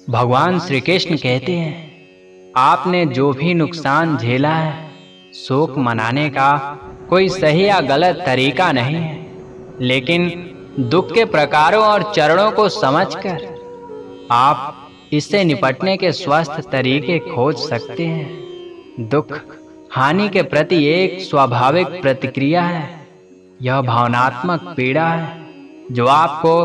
भगवान श्री कृष्ण कहते हैं, आपने जो भी नुकसान झेला है, शोक मनाने का कोई सही या गलत तरीका नहीं है, लेकिन दुख के प्रकारों और चरणों को समझकर आप इससे निपटने के स्वस्थ तरीके खोज सकते हैं। दुख हानि के प्रति एक स्वाभाविक प्रतिक्रिया है। यह भावनात्मक पीड़ा है जो आपको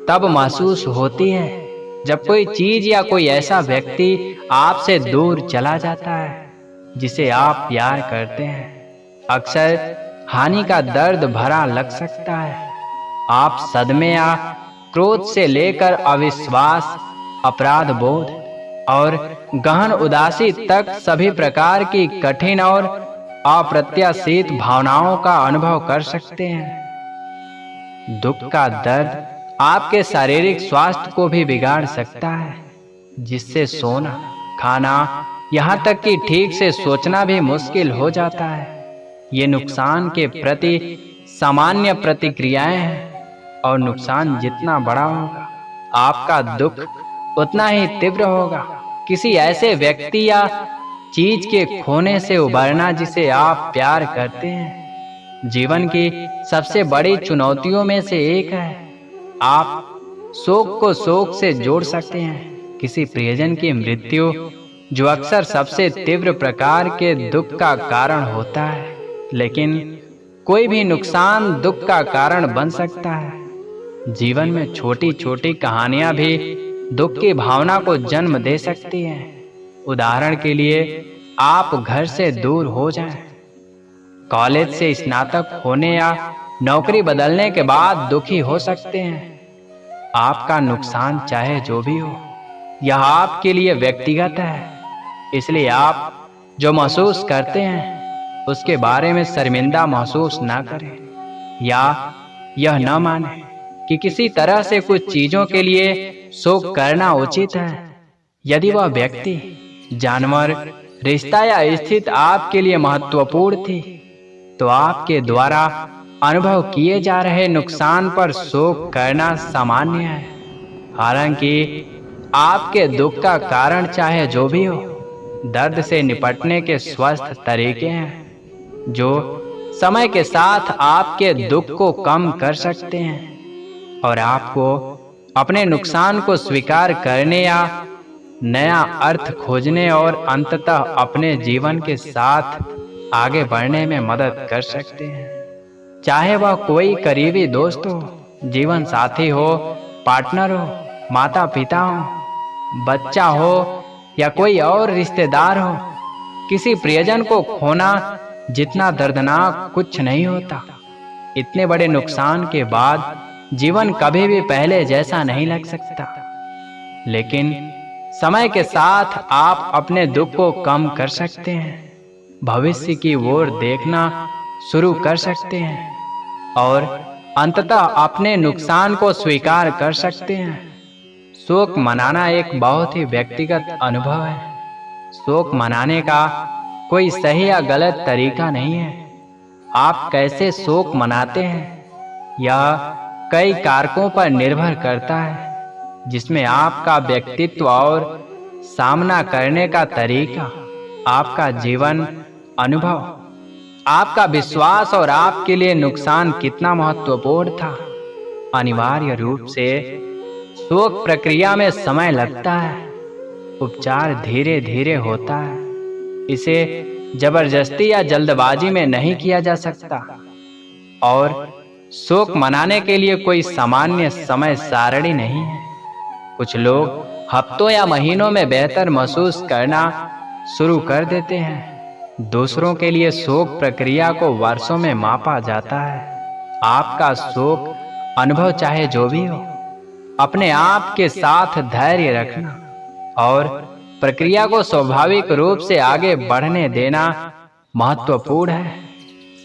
तब महसूस होती है जब कोई चीज या कोई ऐसा व्यक्ति आपसे दूर चला जाता है जिसे आप प्यार करते हैं। अक्सर हानि का दर्द भरा लग सकता है। आप सदमे या क्रोध से लेकर अविश्वास, अपराध बोध और गहन उदासी तक सभी प्रकार की कठिन और अप्रत्याशित भावनाओं का अनुभव कर सकते हैं। दुख का दर्द आपके शारीरिक स्वास्थ्य को भी बिगाड़ सकता है, जिससे सोना, खाना, यहाँ तक कि ठीक से सोचना भी मुश्किल हो जाता है। ये नुकसान के प्रति सामान्य प्रतिक्रियाएं हैं और नुकसान जितना बड़ा होगा, आपका दुख उतना ही तीव्र होगा। किसी ऐसे व्यक्ति या चीज के खोने से उबरना जिसे आप प्यार करते हैं, जीवन की सबसे बड़ी चुनौतियों में से एक है। आप शोक को शोक से जोड़ सकते हैं। किसी प्रियजन की मृत्यु, जो अक्सर सबसे तीव्र प्रकार के दुख का कारण होता है, लेकिन कोई भी नुकसान दुख का कारण बन सकता है। जीवन में छोटी छोटी कहानियां भी दुख की भावना को जन्म दे सकती हैं। उदाहरण के लिए, आप घर से दूर हो जाएं, कॉलेज से स्नातक होने या नौकरी बदलने के बाद दुखी हो सकते हैं। आपका नुकसान चाहे जो भी हो, यह आपके लिए व्यक्तिगत है, इसलिए आप जो महसूस करते हैं उसके बारे में शर्मिंदा महसूस ना करें या यह न माने कि किसी तरह से कुछ चीजों के लिए शोक करना उचित है। यदि वह व्यक्ति, जानवर, रिश्ता या स्थिति आपके लिए महत्वपूर्ण थी, तो आपके द्वारा अनुभव किए जा रहे नुकसान पर शोक करना सामान्य है। हालांकि आपके दुख का कारण चाहे जो भी हो, दर्द से निपटने के स्वस्थ तरीके हैं जो समय के साथ आपके दुख को कम कर सकते हैं और आपको अपने नुकसान को स्वीकार करने या नया अर्थ खोजने और अंततः अपने जीवन के साथ आगे बढ़ने में मदद कर सकते हैं। चाहे वह कोई करीबी दोस्त हो, जीवन साथी हो, पार्टनर हो, माता पिता हो, बच्चा हो या कोई और रिश्तेदार हो, किसी प्रियजन को खोना जितना दर्दनाक कुछ नहीं होता। इतने बड़े नुकसान के बाद जीवन कभी भी पहले जैसा नहीं लग सकता, लेकिन समय के साथ आप अपने दुख को कम कर सकते हैं, भविष्य की ओर देखना शुरू कर सकते हैं और अंततः अपने नुकसान को स्वीकार कर सकते हैं। शोक मनाना एक बहुत ही व्यक्तिगत अनुभव है। शोक मनाने का कोई सही या गलत तरीका नहीं है। आप कैसे शोक मनाते हैं, यह कई कारकों पर निर्भर करता है, जिसमें आपका व्यक्तित्व और सामना करने का तरीका, आपका जीवन अनुभव, आपका विश्वास और आपके लिए नुकसान कितना महत्वपूर्ण था। अनिवार्य रूप से शोक प्रक्रिया में समय लगता है। उपचार धीरे धीरे होता है। इसे जबरदस्ती या जल्दबाजी में नहीं किया जा सकता और शोक मनाने के लिए कोई सामान्य समय सारणी नहीं है। कुछ लोग हफ्तों या महीनों में बेहतर महसूस करना शुरू कर देते हैं। दूसरों के लिए शोक प्रक्रिया को वर्षों में मापा जाता है। आपका शोक अनुभव चाहे जो भी हो, अपने आप के साथ धैर्य रखना और प्रक्रिया को स्वाभाविक रूप से आगे बढ़ने देना महत्वपूर्ण है।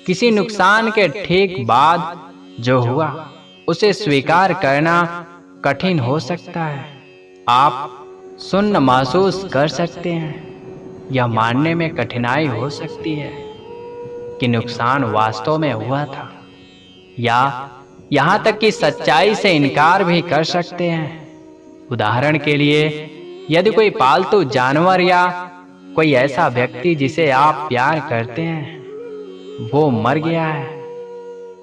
किसी नुकसान के ठीक बाद जो हुआ उसे स्वीकार करना कठिन हो सकता है। आप शून्य महसूस कर सकते हैं। यह मानने में कठिनाई हो सकती है कि नुकसान वास्तव में हुआ था, या यहाँ तक कि सच्चाई से इनकार भी कर सकते हैं। उदाहरण के लिए, यदि कोई पालतू जानवर या कोई ऐसा व्यक्ति जिसे आप प्यार करते हैं वो मर गया है,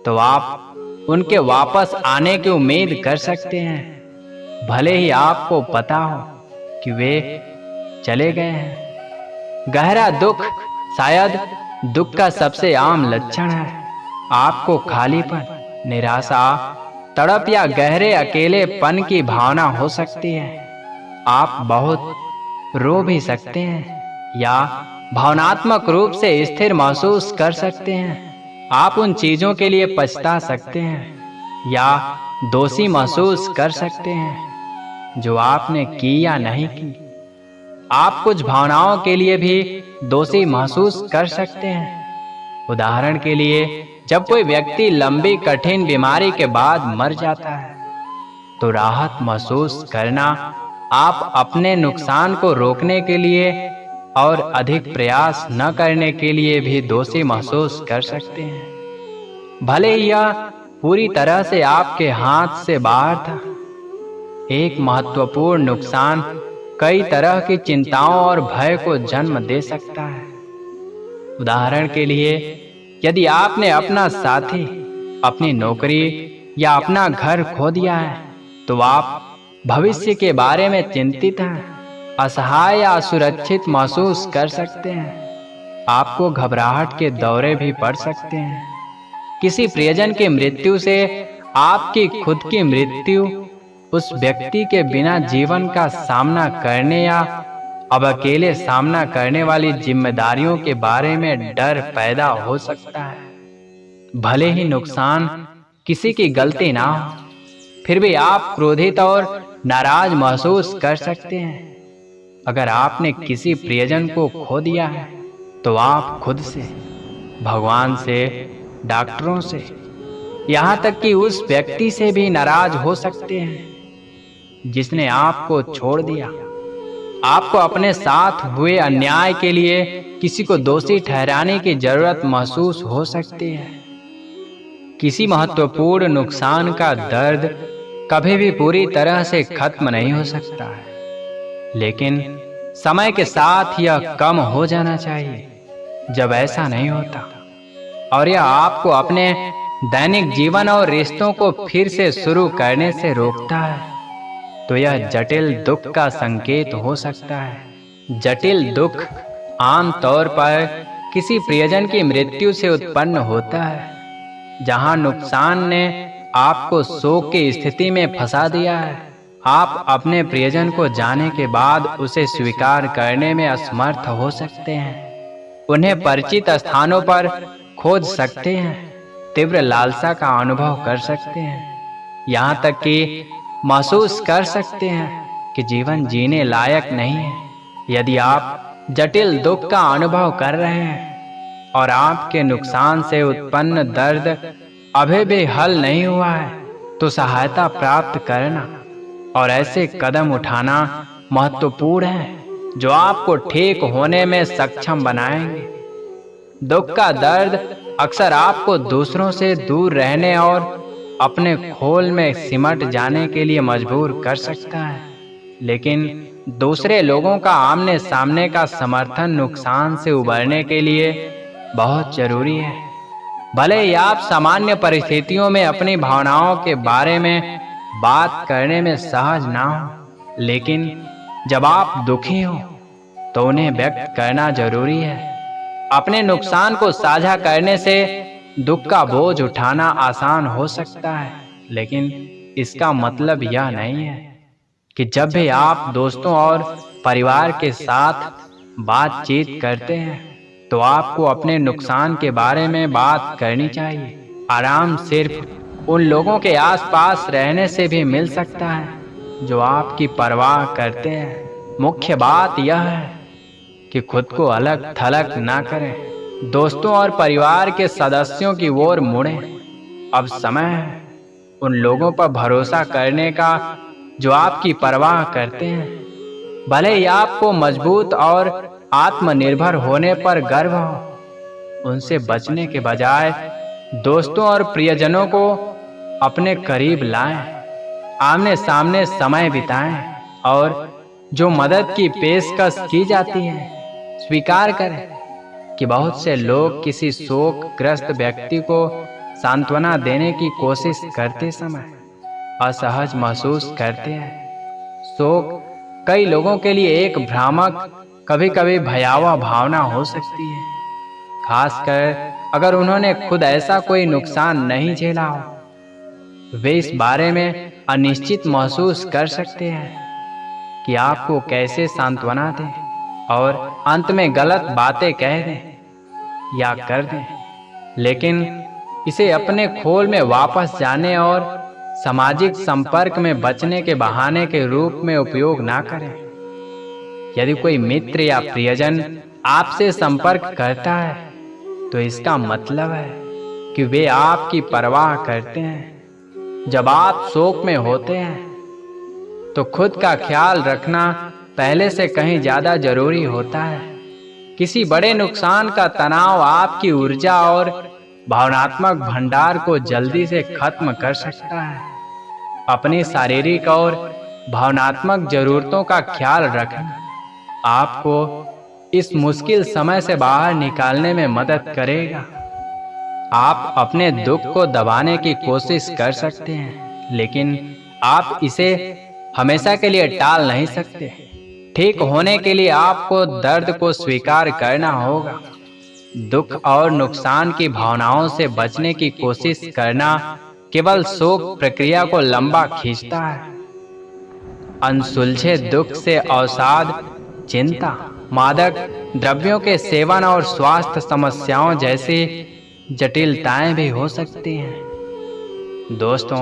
तो आप उनके वापस आने की उम्मीद कर सकते हैं, भले ही आपको पता हो कि वे चले गए हैं। गहरा दुख शायद दुख का सबसे आम लक्षण है। आपको खालीपन, निराशा, तड़प या गहरे अकेलेपन की भावना हो सकती है। आप बहुत रो भी सकते हैं या भावनात्मक रूप से स्थिर महसूस कर सकते हैं। आप उन चीजों के लिए पछता सकते हैं या दोषी महसूस कर सकते हैं जो आपने की या नहीं की। आप कुछ भावनाओं के लिए भी दोषी महसूस कर सकते हैं। उदाहरण के लिए, जब कोई व्यक्ति लंबी कठिन बीमारी के बाद मर जाता है तो राहत महसूस करना आप अपने नुकसान को रोकने के लिए और अधिक प्रयास न करने के लिए भी दोषी महसूस कर सकते हैं, भले ही यह पूरी तरह से आपके हाथ से बाहर था। एक महत्वपूर्ण नुकसान कई तरह की चिंताओं और भय को जन्म दे सकता है। उदाहरण के लिए, यदि आपने अपना साथी, अपनी नौकरी या अपना घर खो दिया है तो आप भविष्य के बारे में चिंतित हैं, असहाय या असुरक्षित महसूस कर सकते हैं। आपको घबराहट के दौरे भी पड़ सकते हैं। किसी प्रियजन की मृत्यु से आपकी खुद की मृत्यु, उस व्यक्ति के बिना जीवन का सामना करने या अब अकेले सामना करने वाली जिम्मेदारियों के बारे में डर पैदा हो सकता है। भले ही नुकसान किसी की गलती ना हो, फिर भी आप क्रोधित और नाराज महसूस कर सकते हैं। अगर आपने किसी प्रियजन को खो दिया है तो आप खुद से, भगवान से, डॉक्टरों से, यहाँ तक कि उस व्यक्ति से भी नाराज हो सकते हैं जिसने आपको छोड़ दिया। आपको अपने साथ हुए अन्याय के लिए किसी को दोषी ठहराने की जरूरत महसूस हो सकती है। किसी महत्वपूर्ण नुकसान का दर्द कभी भी पूरी तरह से खत्म नहीं हो सकता है, लेकिन समय के साथ यह कम हो जाना चाहिए। जब ऐसा नहीं होता और यह आपको अपने दैनिक जीवन और रिश्तों को फिर से शुरू करने से रोकता है, तो यह जटिल दुख का संकेत हो सकता है। जटिल दुख आमतौर पर किसी प्रियजन की मृत्यु से उत्पन्न होता है, जहां नुकसान ने आपको शोक की स्थिति में फंसा दिया है। आप अपने प्रियजन को जाने के बाद उसे स्वीकार करने में असमर्थ हो सकते हैं। उन्हें परिचित स्थानों पर खोज सकते हैं, तीव्र लालसा का अनुभव कर सकते हैं, यहाँ तक कि महसूस कर सकते हैं कि जीवन जीने लायक नहीं है। यदि आप जटिल दुख का अनुभव कर रहे हैं और आपके नुकसान से उत्पन्न दर्द अभी भी हल नहीं हुआ है, तो सहायता प्राप्त करना और ऐसे कदम उठाना महत्वपूर्ण है जो आपको ठीक होने में सक्षम बनाएंगे। दुख का दर्द अक्सर आपको दूसरों से दूर रहने और अपने खोल में सिमट जाने के लिए मजबूर कर सकता है, लेकिन दूसरे लोगों का आमने सामने का समर्थन नुकसान से उबरने के लिए बहुत जरूरी है। भले ही आप सामान्य परिस्थितियों में अपनी भावनाओं के बारे में बात करने में सहज ना हो, लेकिन जब आप दुखी हो तो उन्हें व्यक्त करना जरूरी है। अपने नुकसान को साझा करने से दुख का बोझ उठाना आसान हो सकता है, लेकिन इसका मतलब यह नहीं है कि जब भी आप दोस्तों और परिवार के साथ बातचीत करते हैं तो आपको अपने नुकसान के बारे में बात करनी चाहिए। आराम सिर्फ उन लोगों के आसपास रहने से भी मिल सकता है जो आपकी परवाह करते हैं। मुख्य बात यह है कि खुद को अलग थलग ना करें, दोस्तों और परिवार के सदस्यों की ओर मुड़ें। अब समय है उन लोगों पर भरोसा करने का जो आपकी परवाह करते हैं, भले ही आपको मजबूत और आत्मनिर्भर होने पर गर्व हो। उनसे बचने के बजाय दोस्तों और प्रियजनों को अपने करीब लाएं, आमने सामने समय बिताएं और जो मदद की पेशकश की जाती है, स्वीकार करें कि बहुत से लोग किसी शोकग्रस्त व्यक्ति को सांत्वना देने की कोशिश करते समय असहज महसूस करते हैं। शोक कई लोगों के लिए एक भ्रामक, कभी कभी भयावह भावना हो सकती है, खासकर अगर उन्होंने खुद ऐसा कोई नुकसान नहीं झेला हो। वे इस बारे में अनिश्चित महसूस कर सकते हैं कि आपको कैसे सांत्वना दें और अंत में गलत बातें कह दें या कर दें, लेकिन इसे अपने खोल में वापस जाने और सामाजिक संपर्क में बचने के बहाने के रूप में उपयोग ना करें। यदि कोई मित्र या प्रियजन आपसे संपर्क करता है तो इसका मतलब है कि वे आपकी परवाह करते हैं। जब आप शोक में होते हैं तो खुद का ख्याल रखना पहले से कहीं ज्यादा जरूरी होता है। किसी बड़े नुकसान का तनाव आपकी ऊर्जा और भावनात्मक भंडार को जल्दी से खत्म कर सकता है। अपनी शारीरिक और भावनात्मक जरूरतों का ख्याल रखना आपको इस मुश्किल समय से बाहर निकालने में मदद करेगा। आप अपने दुख को दबाने की कोशिश कर सकते हैं, लेकिन आप इसे हमेशा के लिए टाल नहीं सकते। ठीक होने के लिए आपको दर्द को स्वीकार करना होगा। दुख और नुकसान की भावनाओं से बचने की कोशिश करना केवल शोक प्रक्रिया को लंबा खींचता है। अनसुलझे दुख से अवसाद, चिंता, मादक द्रव्यों के सेवन और स्वास्थ्य समस्याओं जैसी जटिलताएं भी हो सकती हैं। दोस्तों,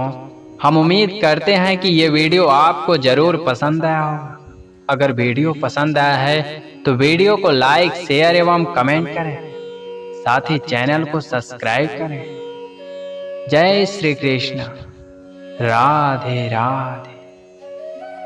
हम उम्मीद करते हैं कि ये वीडियो आपको जरूर पसंद आया होगा। अगर वीडियो पसंद आया है तो वीडियो को लाइक, शेयर एवं कमेंट करें। साथ ही चैनल को सब्सक्राइब करें। जय श्री कृष्ण। राधे राधे।